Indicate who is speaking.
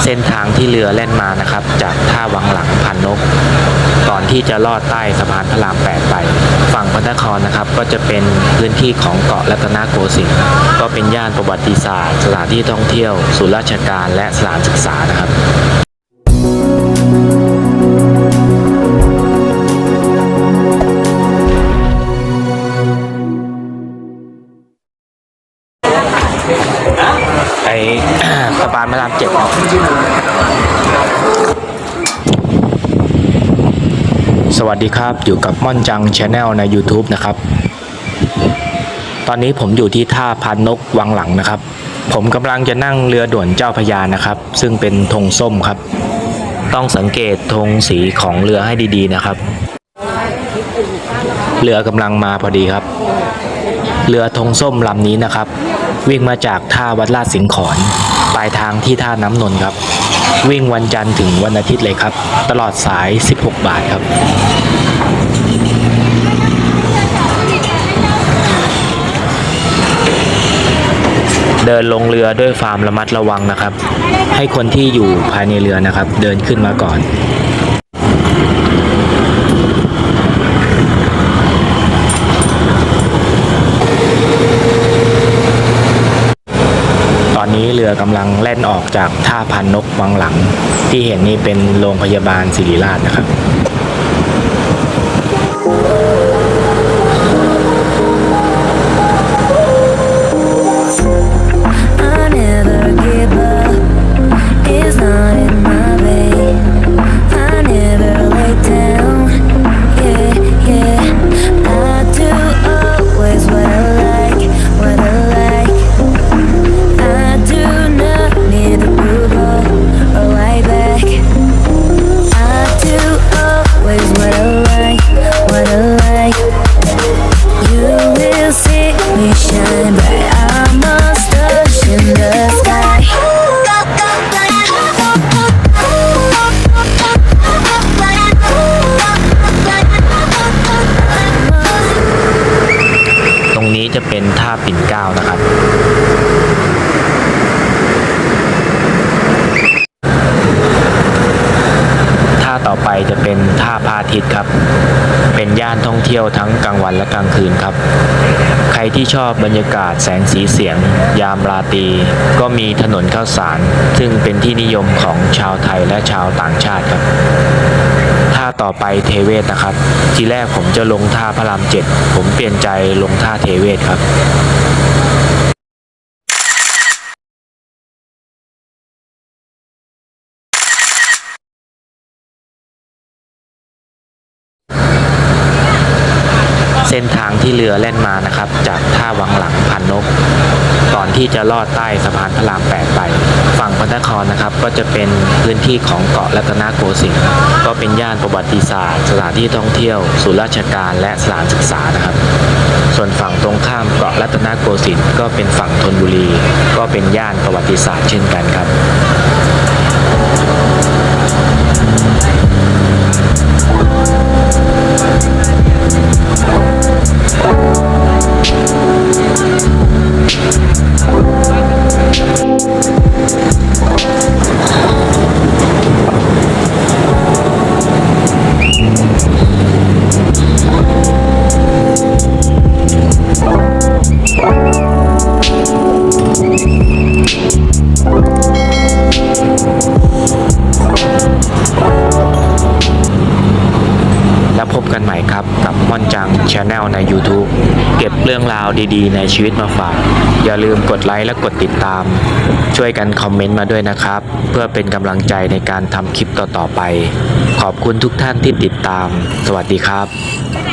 Speaker 1: เส้นทางที่เรือแล่นมานะครับจากท่าวังหลังพันนกก่อนที่จะลอดใต้สะพานพระราม 8ไปฝั่งพระนครนะครับก็จะเป็นพื้นที่ของเกาะรัตนโกสินทร์ก็เป็นย่านประวัติศาสตร์สถานที่ท่องเที่ยวศูนย์ราชการและสถานศึกษานะครับสะพานพระราม 7สวัสดีครับอยู่กับม่อนจัง Channel ใน YouTube นะครับตอนนี้ผมอยู่ที่ท่าพานนกวังหลังนะครับผมกำลังจะนั่งเรือด่วนเจ้าพระยานะครับซึ่งเป็นธงส้มครับต้องสังเกตธงสีของเรือให้ดีๆนะครับเรือกำลังมาพอดีครับเรือธงส้มลำนี้นะครับวิ่งมาจากท่าวัดลาดสิงขรปลายทางที่ท่าน้ำนนท์ครับวิ่งวันจันทร์ถึงวันอาทิตย์เลยครับตลอดสาย16 บาทครับเดินลงเรือด้วยความระมัดระวังนะครับให้คนที่อยู่ภายในเรือนะครับเดินขึ้นมาก่อนตอนนี้เรือกำลังแล่นออกจากท่าพานนกวังหลังที่เห็นนี่เป็นโรงพยาบาลศิริราชนะครับจะเป็นท่าปิ่นเกล้านะครับท่าต่อไปจะเป็นท่าพระอาทิตย์ครับเป็นย่านท่องเที่ยวทั้งกลางวันและกลางคืนครับใครที่ชอบบรรยากาศแสงสีเสียงยามราตรีก็มีถนนข้าวสารซึ่งเป็นที่นิยมของชาวไทยและชาวต่างชาติครับท่าต่อไปเทเวศนะครับทีแรกผมจะลงท่าพระราม 7ผมเปลี่ยนใจลงท่าเทเวศครับเส้นทางที่เรือแล่นมานะครับจากท่าวังหลังพันนกก่อนที่จะลอดใต้สะพานพระราม 8ไปฝั่งพระนครนะครับก็จะเป็นพื้นที่ของเกาะรัตนโกสินทร์ก็เป็นย่านประวัติศาสตร์สถานที่ท่องเที่ยวศูนย์ราชการและสถานศึกษานะครับส่วนฝั่งตรงข้ามเกาะรัตนโกสินทร์ก็เป็นฝั่งธนบุรีก็เป็นย่านประวัติศาสตร์เช่นกันครับแล้วพบกันใหม่ครับกับม่อนจัง Channel ใน YouTube เก็บเรื่องราวดีๆในชีวิตมาฝากอย่าลืมกดไลค์และกดติดตามช่วยกันคอมเมนต์มาด้วยนะครับเพื่อเป็นกำลังใจในการทำคลิปต่อๆไปขอบคุณทุกท่านที่ติดตามสวัสดีครับ